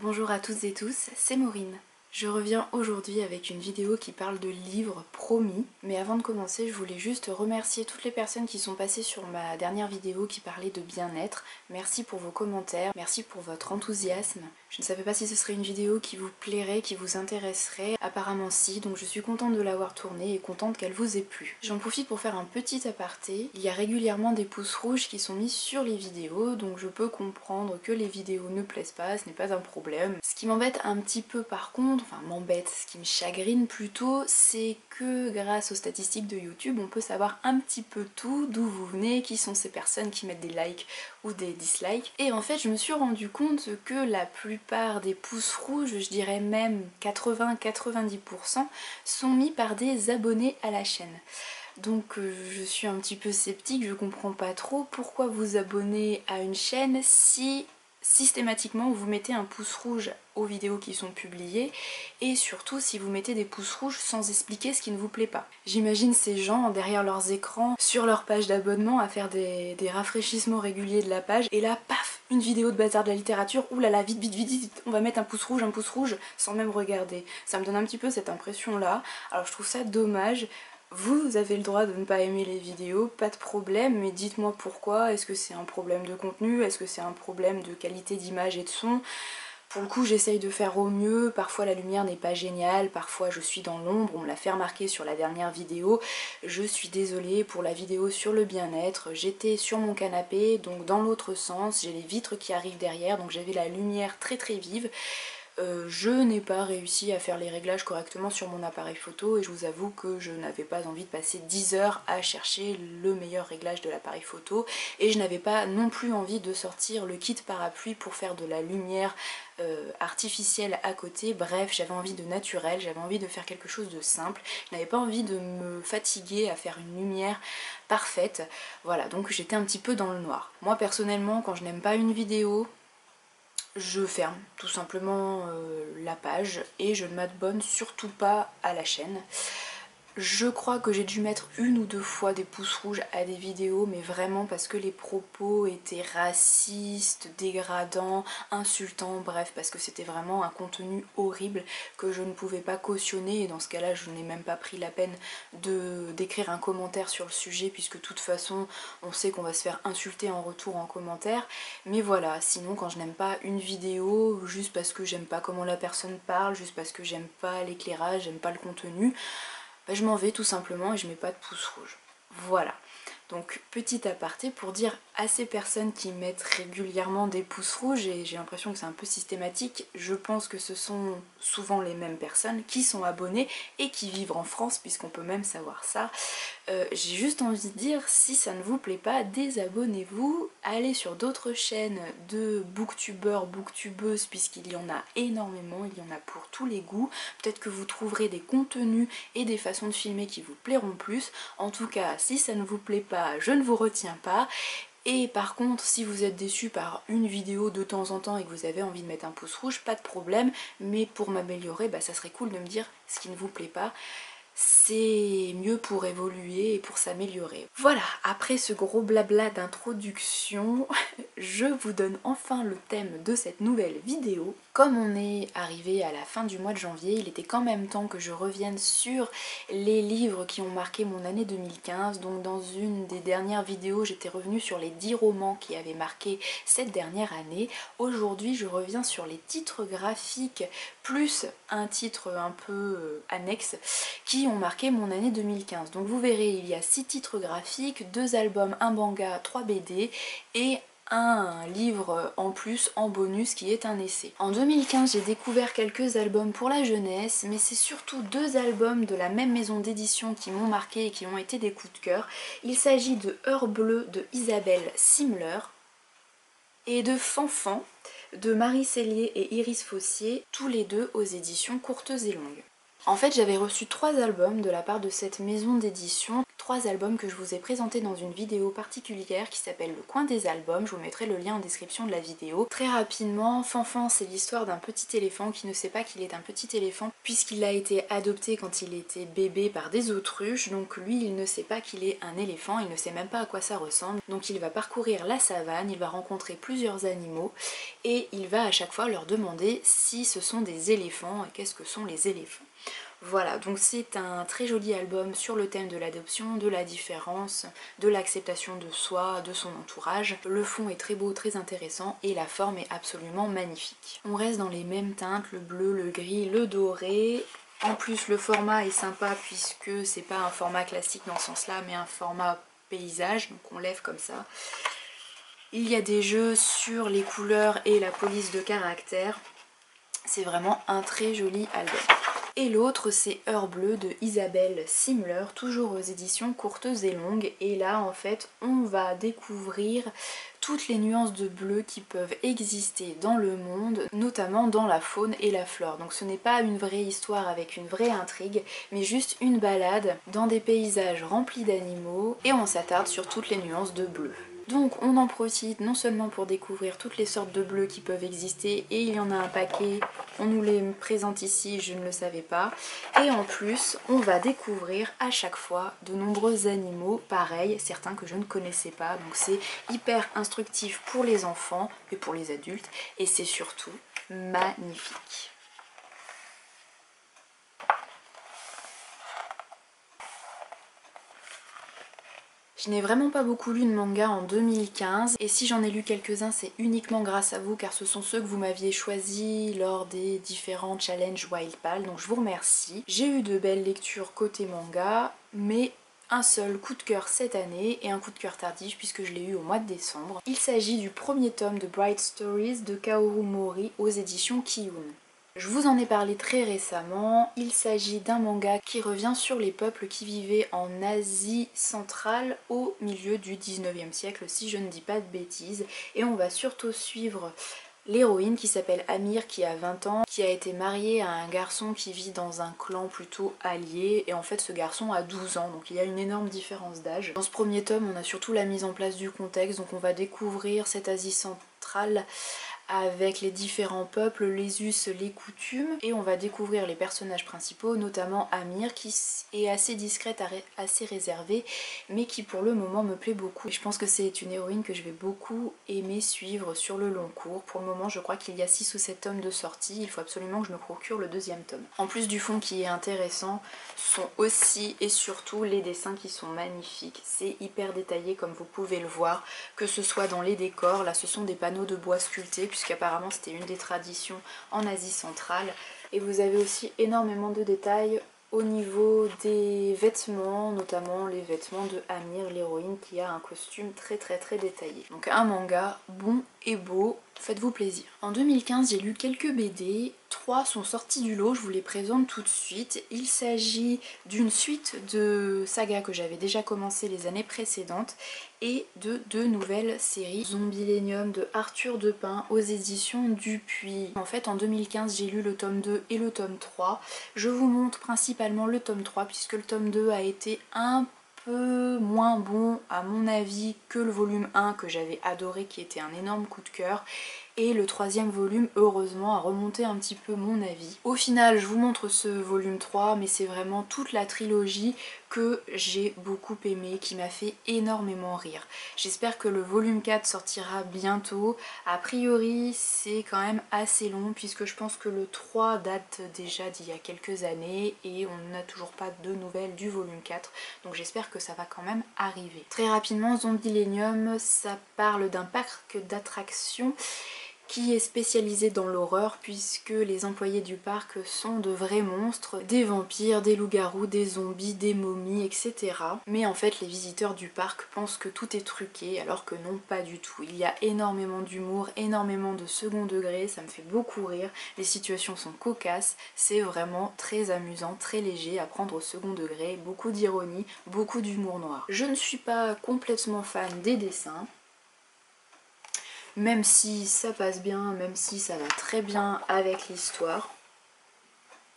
Bonjour à toutes et tous, c'est Maureen. Je reviens aujourd'hui avec une vidéo qui parle de livres promis, mais avant de commencer je voulais juste remercier toutes les personnes qui sont passées sur ma dernière vidéo qui parlait de bien-être. Merci pour vos commentaires, merci pour votre enthousiasme. Je ne savais pas si ce serait une vidéo qui vous plairait, qui vous intéresserait, apparemment si, donc je suis contente de l'avoir tournée et contente qu'elle vous ait plu. J'en profite pour faire un petit aparté, il y a régulièrement des pouces rouges qui sont mis sur les vidéos, donc je peux comprendre que les vidéos ne plaisent pas, ce n'est pas un problème. Ce qui m'embête un petit peu par contre, enfin m'embête, ce qui me chagrine plutôt, c'est que grâce aux statistiques de YouTube, on peut savoir un petit peu tout, d'où vous venez, qui sont ces personnes qui mettent des likes ou des dislikes. Et en fait je me suis rendu compte que la plupart des pouces rouges, je dirais même 80-90%, sont mis par des abonnés à la chaîne. Donc je suis un petit peu sceptique, je comprends pas trop pourquoi vous abonnez à une chaîne si systématiquement vous mettez un pouce rouge aux vidéos qui sont publiées et surtout si vous mettez des pouces rouges sans expliquer ce qui ne vous plaît pas. J'imagine ces gens derrière leurs écrans, sur leur page d'abonnement à faire des rafraîchissements réguliers de la page et là paf, une vidéo de bazar de la littérature, oulala vite vite vite vite, on va mettre un pouce rouge sans même regarder. Ça me donne un petit peu cette impression là, alors je trouve ça dommage. Vous avez le droit de ne pas aimer les vidéos, pas de problème, mais dites-moi pourquoi. Est-ce que c'est un problème de contenu? Est-ce que c'est un problème de qualité d'image et de son? Pour le coup j'essaye de faire au mieux, parfois la lumière n'est pas géniale, parfois je suis dans l'ombre, on me l'a fait remarquer sur la dernière vidéo. Je suis désolée pour la vidéo sur le bien-être, j'étais sur mon canapé, donc dans l'autre sens, j'ai les vitres qui arrivent derrière, donc j'avais la lumière très très vive. Je n'ai pas réussi à faire les réglages correctement sur mon appareil photo et je vous avoue que je n'avais pas envie de passer 10 heures à chercher le meilleur réglage de l'appareil photo et je n'avais pas non plus envie de sortir le kit parapluie pour faire de la lumière artificielle à côté. Bref, j'avais envie de naturel, j'avais envie de faire quelque chose de simple, je n'avais pas envie de me fatiguer à faire une lumière parfaite. Voilà, donc j'étais un petit peu dans le noir. Moi personnellement, quand je n'aime pas une vidéo, je ferme tout simplement la page et je ne m'abonne surtout pas à la chaîne. Je crois que j'ai dû mettre une ou deux fois des pouces rouges à des vidéos, mais vraiment parce que les propos étaient racistes, dégradants, insultants, bref, parce que c'était vraiment un contenu horrible que je ne pouvais pas cautionner et dans ce cas-là je n'ai même pas pris la peine d'écrire un commentaire sur le sujet puisque de toute façon on sait qu'on va se faire insulter en retour en commentaire. Mais voilà, sinon quand je n'aime pas une vidéo, juste parce que j'aime pas comment la personne parle, juste parce que j'aime pas l'éclairage, j'aime pas le contenu, bah, je m'en vais tout simplement et je mets pas de pouce rouge. Voilà. Donc petit aparté pour dire à ces personnes qui mettent régulièrement des pouces rouges, et j'ai l'impression que c'est un peu systématique, je pense que ce sont souvent les mêmes personnes qui sont abonnées et qui vivent en France puisqu'on peut même savoir ça. J'ai juste envie de dire, si ça ne vous plaît pas, désabonnez-vous, allez sur d'autres chaînes de booktubeurs, booktubeuses, puisqu'il y en a énormément, il y en a pour tous les goûts. Peut-être que vous trouverez des contenus et des façons de filmer qui vous plairont plus. En tout cas, si ça ne vous plaît pas, je ne vous retiens pas. Et par contre, si vous êtes déçu par une vidéo de temps en temps et que vous avez envie de mettre un pouce rouge, pas de problème, mais pour m'améliorer, bah, ça serait cool de me dire ce qui ne vous plaît pas. C'est mieux pour évoluer et pour s'améliorer. Voilà, après ce gros blabla d'introduction, je vous donne enfin le thème de cette nouvelle vidéo. Comme on est arrivé à la fin du mois de janvier, il était quand même temps que je revienne sur les livres qui ont marqué mon année 2015. Donc dans une des dernières vidéos, j'étais revenue sur les 10 romans qui avaient marqué cette dernière année. Aujourd'hui, je reviens sur les titres graphiques plus un titre un peu annexe qui ont marqué mon année 2015. Donc vous verrez, il y a 6 titres graphiques, 2 albums, un manga, 3 BD et un livre en plus, en bonus, qui est un essai. En 2015, j'ai découvert quelques albums pour la jeunesse, mais c'est surtout 2 albums de la même maison d'édition qui m'ont marqué et qui ont été des coups de cœur. Il s'agit de Heure bleue de Isabelle Simler et de Fanfan de Marie Cellier et Iris Fossier, tous les deux aux éditions Courtes et Longues. En fait, j'avais reçu 3 albums de la part de cette maison d'édition. 3 albums que je vous ai présentés dans une vidéo particulière qui s'appelle Le Coin des albums. Je vous mettrai le lien en description de la vidéo. Très rapidement, Fanfan, c'est l'histoire d'un petit éléphant qui ne sait pas qu'il est un petit éléphant puisqu'il a été adopté quand il était bébé par des autruches. Donc lui, il ne sait pas qu'il est un éléphant, il ne sait même pas à quoi ça ressemble. Donc il va parcourir la savane, il va rencontrer plusieurs animaux et il va à chaque fois leur demander si ce sont des éléphants et qu'est-ce que sont les éléphants. Voilà, donc c'est un très joli album sur le thème de l'adoption, de la différence, de l'acceptation de soi, de son entourage. Le fond est très beau, très intéressant et la forme est absolument magnifique. On reste dans les mêmes teintes, le bleu, le gris, le doré. En plus le format est sympa puisque c'est pas un format classique dans ce sens là mais un format paysage, donc on lève comme ça. Il y a des jeux sur les couleurs et la police de caractère. C'est vraiment un très joli album. Et l'autre c'est Heure Bleue de Isabelle Simler, toujours aux éditions Courtes et Longues. Et là en fait on va découvrir toutes les nuances de bleu qui peuvent exister dans le monde, notamment dans la faune et la flore. Donc ce n'est pas une vraie histoire avec une vraie intrigue, mais juste une balade dans des paysages remplis d'animaux et on s'attarde sur toutes les nuances de bleu. Donc on en profite non seulement pour découvrir toutes les sortes de bleus qui peuvent exister, et il y en a un paquet, on nous les présente ici, je ne le savais pas, et en plus on va découvrir à chaque fois de nombreux animaux, pareil, certains que je ne connaissais pas, donc c'est hyper instructif pour les enfants et pour les adultes, et c'est surtout magnifique. Je n'ai vraiment pas beaucoup lu de manga en 2015 et si j'en ai lu quelques-uns c'est uniquement grâce à vous car ce sont ceux que vous m'aviez choisis lors des différents challenges Wildpal, donc je vous remercie. J'ai eu de belles lectures côté manga mais un seul coup de cœur cette année et un coup de cœur tardif puisque je l'ai eu au mois de décembre. Il s'agit du premier tome de Bright Stories de Kaoru Mori aux éditions Kiyun. Je vous en ai parlé très récemment, il s'agit d'un manga qui revient sur les peuples qui vivaient en Asie centrale au milieu du 19e siècle si je ne dis pas de bêtises, et on va surtout suivre l'héroïne qui s'appelle Amir qui a 20 ans, qui a été mariée à un garçon qui vit dans un clan plutôt allié et en fait ce garçon a 12 ans donc il y a une énorme différence d'âge. Dans ce premier tome on a surtout la mise en place du contexte, donc on va découvrir cette Asie centrale avec les différents peuples, les us, les coutumes, et on va découvrir les personnages principaux, notamment Amir qui est assez discrète, assez réservée, mais qui pour le moment me plaît beaucoup. Et je pense que c'est une héroïne que je vais beaucoup aimer suivre sur le long cours. Pour le moment je crois qu'il y a 6 ou 7 tomes de sortie, il faut absolument que je me procure le deuxième tome. En plus du fond qui est intéressant, sont aussi et surtout les dessins qui sont magnifiques. C'est hyper détaillé comme vous pouvez le voir, que ce soit dans les décors, là ce sont des panneaux de bois sculptés puisqu'apparemment c'était une des traditions en Asie centrale, et vous avez aussi énormément de détails au niveau des vêtements, notamment les vêtements de Amir, l'héroïne, qui a un costume très détaillé. Donc un manga bon et beau, faites-vous plaisir. En 2015 j'ai lu quelques BD, 3 sont sortis du lot, je vous les présente tout de suite. Il s'agit d'une suite de sagas que j'avais déjà commencé les années précédentes et de 2 nouvelles séries. Zombilenium de Arthur Depin aux éditions Dupuis. En fait en 2015 j'ai lu le tome 2 et le tome 3. Je vous montre principalement le tome 3 puisque le tome 2 a été un peu moins bon à mon avis que le volume 1 que j'avais adoré, qui était un énorme coup de cœur, et le troisième volume heureusement a remonté un petit peu mon avis. Au final je vous montre ce volume 3 mais c'est vraiment toute la trilogie que j'ai beaucoup aimé, qui m'a fait énormément rire. J'espère que le volume 4 sortira bientôt. A priori c'est quand même assez long puisque je pense que le 3 date déjà d'il y a quelques années et on n'a toujours pas de nouvelles du volume 4, donc j'espère que ça va quand même arriver. Très rapidement, Zombilenium, ça parle d'un parc d'attractions qui est spécialisé dans l'horreur puisque les employés du parc sont de vrais monstres, des vampires, des loups-garous, des zombies, des momies, etc. Mais en fait les visiteurs du parc pensent que tout est truqué alors que non, pas du tout. Il y a énormément d'humour, énormément de second degré, ça me fait beaucoup rire, les situations sont cocasses, c'est vraiment très amusant, très léger à prendre au second degré, beaucoup d'ironie, beaucoup d'humour noir. Je ne suis pas complètement fan des dessins, même si ça passe bien, même si ça va très bien avec l'histoire.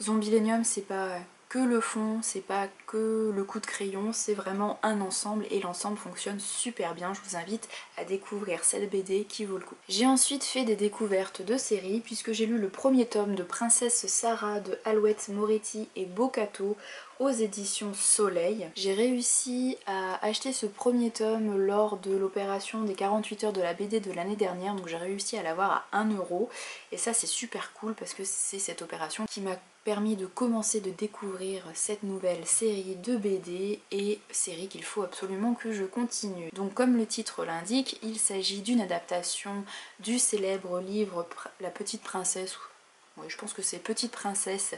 Zombieilenium, c'est pas que le fond, c'est pas que le coup de crayon, c'est vraiment un ensemble et l'ensemble fonctionne super bien. Je vous invite à découvrir cette BD qui vaut le coup. J'ai ensuite fait des découvertes de séries puisque j'ai lu le premier tome de Princesse Sarah de Alouette Moretti et Bocato aux éditions Soleil. J'ai réussi à acheter ce premier tome lors de l'opération des 48 heures de la BD de l'année dernière, donc j'ai réussi à l'avoir à 1 € et ça c'est super cool parce que c'est cette opération qui m'a permis de commencer de découvrir cette nouvelle série de BD et série qu'il faut absolument que je continue. Donc comme le titre l'indique, il s'agit d'une adaptation du célèbre livre La Petite Princesse, oui je pense que c'est Petite Princesse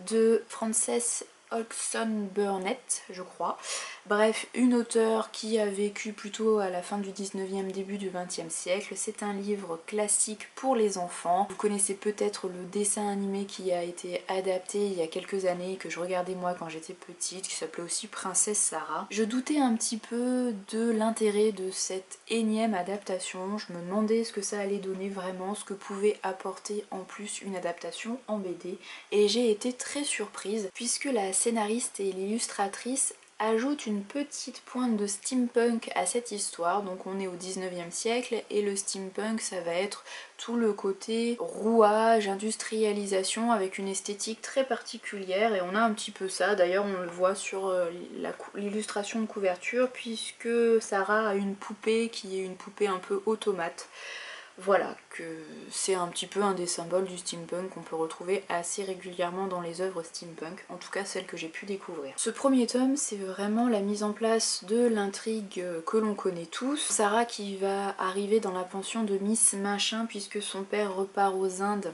de Frances Hodgson Burnett, je crois. Bref, une auteure qui a vécu plutôt à la fin du 19e, début du 20e siècle. C'est un livre classique pour les enfants. Vous connaissez peut-être le dessin animé qui a été adapté il y a quelques années, que je regardais moi quand j'étais petite, qui s'appelait aussi Princesse Sarah. Je doutais un petit peu de l'intérêt de cette énième adaptation. Je me demandais ce que ça allait donner vraiment, ce que pouvait apporter en plus une adaptation en BD. Et j'ai été très surprise puisque la scénariste et l'illustratrice ajoute une petite pointe de steampunk à cette histoire. Donc on est au 19e siècle et le steampunk ça va être tout le côté rouage, industrialisation avec une esthétique très particulière et on a un petit peu ça. D'ailleurs on le voit sur l'illustration de couverture puisque Sarah a une poupée qui est une poupée un peu automate. Voilà, que c'est un petit peu un des symboles du steampunk qu'on peut retrouver assez régulièrement dans les œuvres steampunk, en tout cas celles que j'ai pu découvrir. Ce premier tome, c'est vraiment la mise en place de l'intrigue que l'on connaît tous. Sarah qui va arriver dans la pension de Miss Machin puisque son père repart aux Indes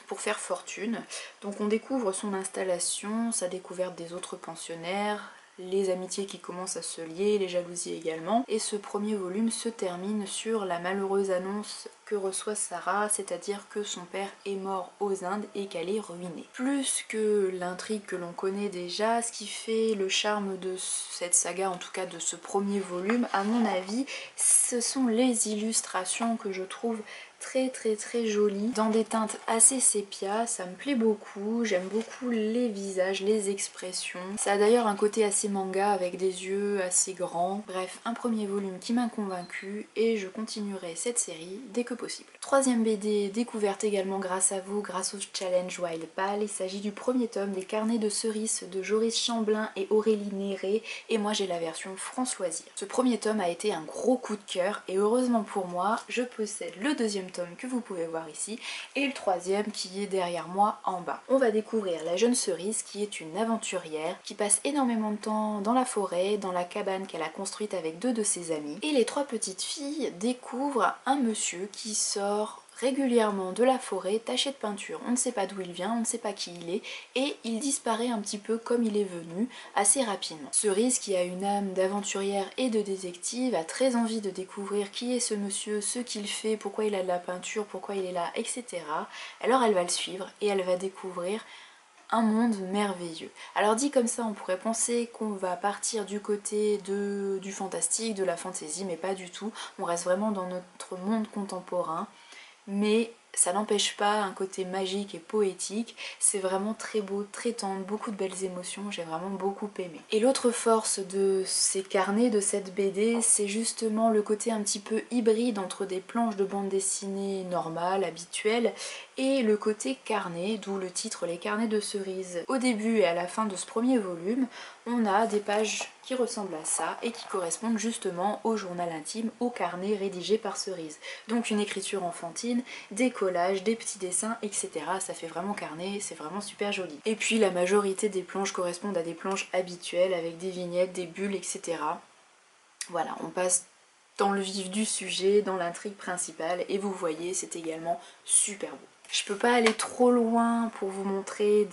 pour faire fortune. Donc on découvre son installation, sa découverte des autres pensionnaires, les amitiés qui commencent à se lier, les jalousies également. Et ce premier volume se termine sur la malheureuse annonce que reçoit Sarah, c'est-à-dire que son père est mort aux Indes et qu'elle est ruinée. Plus que l'intrigue que l'on connaît déjà, ce qui fait le charme de cette saga, en tout cas de ce premier volume, à mon avis, ce sont les illustrations que je trouve très jolies, dans des teintes assez sépia, ça me plaît beaucoup, j'aime beaucoup les visages, les expressions. Ça a d'ailleurs un côté assez manga avec des yeux assez grands. Bref, un premier volume qui m'a convaincue et je continuerai cette série dès que possible. Troisième BD découverte également grâce à vous, grâce au challenge Wild Pal. Il s'agit du premier tome des Carnets de Cerises de Joris Chamblin et Aurélie Néré et moi j'ai la version France Loisirs. Ce premier tome a été un gros coup de cœur et heureusement pour moi, je possède le deuxième tome que vous pouvez voir ici et le troisième qui est derrière moi en bas. On va découvrir la jeune Cerise qui est une aventurière qui passe énormément de temps dans la forêt, dans la cabane qu'elle a construite avec deux de ses amis et les trois petites filles découvrent un monsieur qui sort régulièrement de la forêt taché de peinture. On ne sait pas d'où il vient, on ne sait pas qui il est et il disparaît un petit peu comme il est venu assez rapidement. Cerise qui a une âme d'aventurière et de détective a très envie de découvrir qui est ce monsieur, ce qu'il fait, pourquoi il a de la peinture, pourquoi il est là, etc. Alors elle va le suivre et elle va découvrir un monde merveilleux. Alors dit comme ça on pourrait penser qu'on va partir du côté du fantastique, de la fantaisie, mais pas du tout. On reste vraiment dans notre monde contemporain. Mais ça n'empêche pas un côté magique et poétique, c'est vraiment très beau, très tendre, beaucoup de belles émotions, j'ai vraiment beaucoup aimé. Et l'autre force de ces carnets, de cette BD, c'est justement le côté un petit peu hybride entre des planches de bande dessinée normales, habituelles, et le côté carnet, d'où le titre Les Carnets de Cerises. Au début et à la fin de ce premier volume, on a des pages qui ressemblent à ça et qui correspondent justement au journal intime, au carnet rédigé par Cerise. Donc une écriture enfantine, des collages, des petits dessins, etc. Ça fait vraiment carnet, c'est vraiment super joli. Et puis la majorité des planches correspondent à des planches habituelles avec des vignettes, des bulles, etc. Voilà, on passe dans le vif du sujet, dans l'intrigue principale et vous voyez, c'est également super beau. Je peux pas aller trop loin pour vous montrer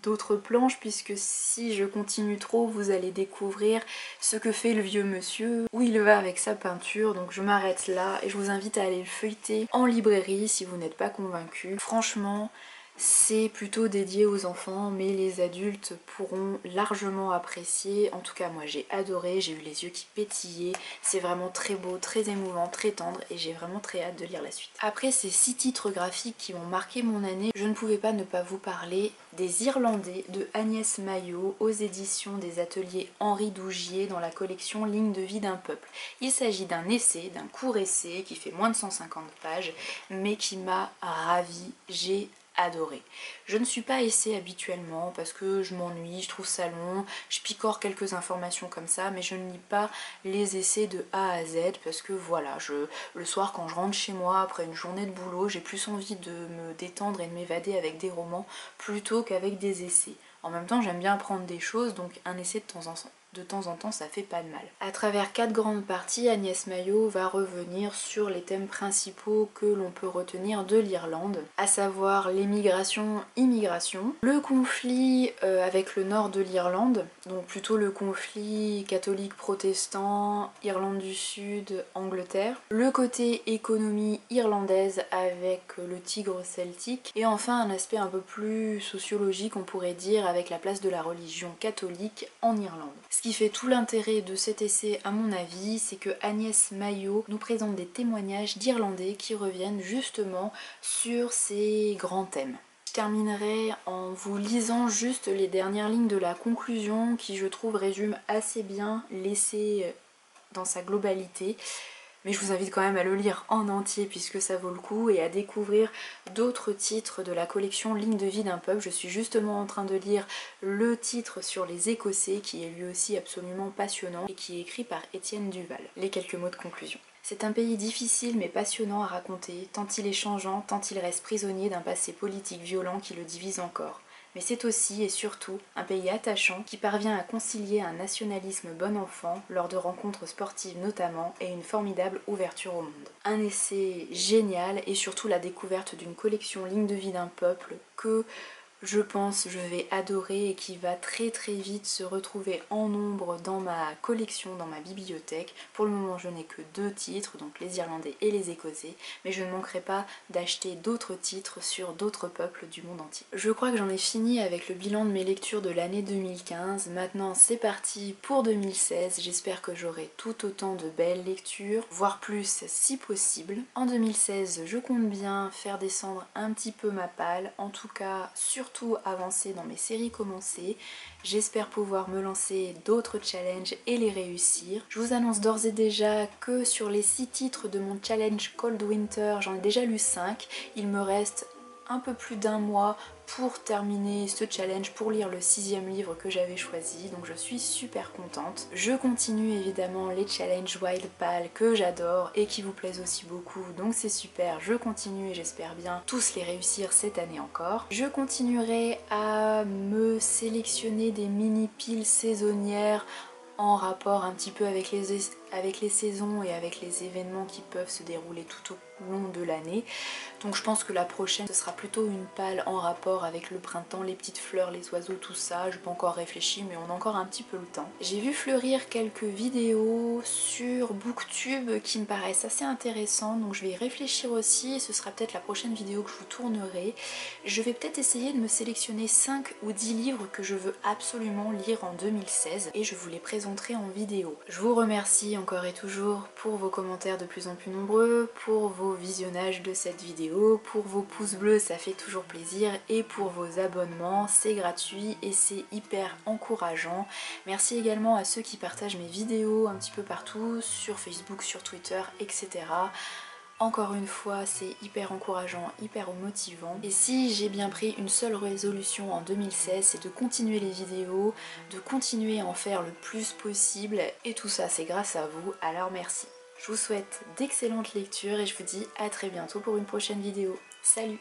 d'autres planches puisque si je continue trop vous allez découvrir ce que fait le vieux monsieur, où il va avec sa peinture, donc je m'arrête là et je vous invite à aller le feuilleter en librairie si vous n'êtes pas convaincu. Franchement C'est plutôt dédié aux enfants, mais les adultes pourront largement apprécier. En tout cas, moi j'ai adoré, j'ai eu les yeux qui pétillaient. C'est vraiment très beau, très émouvant, très tendre et j'ai vraiment très hâte de lire la suite. Après ces 6 titres graphiques qui ont marqué mon année, je ne pouvais pas ne pas vous parler des Irlandais de Agnès Maillot aux éditions des ateliers Henri Dougier dans la collection Ligne de vie d'un peuple. Il s'agit d'un essai, d'un court essai qui fait moins de 150 pages, mais qui m'a ravie. J'ai adoré. Je ne suis pas essai habituellement parce que je m'ennuie, je trouve ça long, je picore quelques informations comme ça, mais je ne lis pas les essais de A à Z parce que voilà, le soir quand je rentre chez moi après une journée de boulot, j'ai plus envie de me détendre et de m'évader avec des romans plutôt qu'avec des essais. En même temps, j'aime bien apprendre des choses, donc un essai de temps en temps, ça fait pas de mal. À travers 4 grandes parties, Agnès Maillot va revenir sur les thèmes principaux que l'on peut retenir de l'Irlande, à savoir l'émigration, immigration, le conflit avec le nord de l'Irlande, donc plutôt le conflit catholique-protestant, Irlande du Sud, Angleterre, le côté économie irlandaise avec le tigre celtique, et enfin un aspect un peu plus sociologique, on pourrait dire, avec la place de la religion catholique en Irlande. Ce qui fait tout l'intérêt de cet essai à mon avis, c'est que Agnès Maillot nous présente des témoignages d'Irlandais qui reviennent justement sur ces grands thèmes. Je terminerai en vous lisant juste les dernières lignes de la conclusion qui je trouve résume assez bien l'essai dans sa globalité. Mais je vous invite quand même à le lire en entier puisque ça vaut le coup et à découvrir d'autres titres de la collection Ligne de vie d'un peuple. Je suis justement en train de lire le titre sur les Écossais qui est lui aussi absolument passionnant et qui est écrit par Étienne Duval. Les quelques mots de conclusion. C'est un pays difficile mais passionnant à raconter, tant il est changeant, tant il reste prisonnier d'un passé politique violent qui le divise encore. Mais c'est aussi et surtout un pays attachant qui parvient à concilier un nationalisme bon enfant lors de rencontres sportives notamment et une formidable ouverture au monde. Un essai génial et surtout la découverte d'une collection Ligne de vie d'un peuple que je pense je vais adorer et qui va très vite se retrouver en nombre dans ma collection, dans ma bibliothèque. Pour le moment je n'ai que 2 titres, donc les Irlandais et les Écossais, mais je ne manquerai pas d'acheter d'autres titres sur d'autres peuples du monde entier. Je crois que j'en ai fini avec le bilan de mes lectures de l'année 2015, maintenant c'est parti pour 2016, j'espère que j'aurai tout autant de belles lectures, voire plus si possible. En 2016 je compte bien faire descendre un petit peu ma palle, en tout cas surtout avancer dans mes séries commencées. J'espère pouvoir me lancer d'autres challenges et les réussir. Je vous annonce d'ores et déjà que sur les 6 titres de mon challenge Cold Winter, j'en ai déjà lu 5. Il me reste un peu plus d'un mois pour terminer ce challenge, pour lire le 6e livre que j'avais choisi, donc je suis super contente. Je continue évidemment les challenges Wild Pal que j'adore et qui vous plaisent aussi beaucoup, donc c'est super, je continue et j'espère bien tous les réussir cette année encore. Je continuerai à me sélectionner des mini piles saisonnières en rapport un petit peu avec les saisons et avec les événements qui peuvent se dérouler tout au long de l'année. Donc je pense que la prochaine ce sera plutôt une palle en rapport avec le printemps, les petites fleurs, les oiseaux, tout ça. Je n'ai pas encore réfléchi mais on a encore un petit peu le temps. J'ai vu fleurir quelques vidéos sur Booktube qui me paraissent assez intéressantes, donc je vais y réfléchir aussi et ce sera peut-être la prochaine vidéo que je vous tournerai. Je vais peut-être essayer de me sélectionner 5 ou 10 livres que je veux absolument lire en 2016 et je vous les présenterai en vidéo. Je vous remercie encore et toujours pour vos commentaires de plus en plus nombreux, pour vos visionnages de cette vidéo, pour vos pouces bleus, ça fait toujours plaisir, et pour vos abonnements, c'est gratuit et c'est hyper encourageant. Merci également à ceux qui partagent mes vidéos un petit peu partout, sur Facebook, sur Twitter, etc. Encore une fois, c'est hyper encourageant, hyper motivant. Et si j'ai bien pris une seule résolution en 2016, c'est de continuer les vidéos, de continuer à en faire le plus possible. Et tout ça, c'est grâce à vous, alors merci. Je vous souhaite d'excellentes lectures et je vous dis à très bientôt pour une prochaine vidéo. Salut!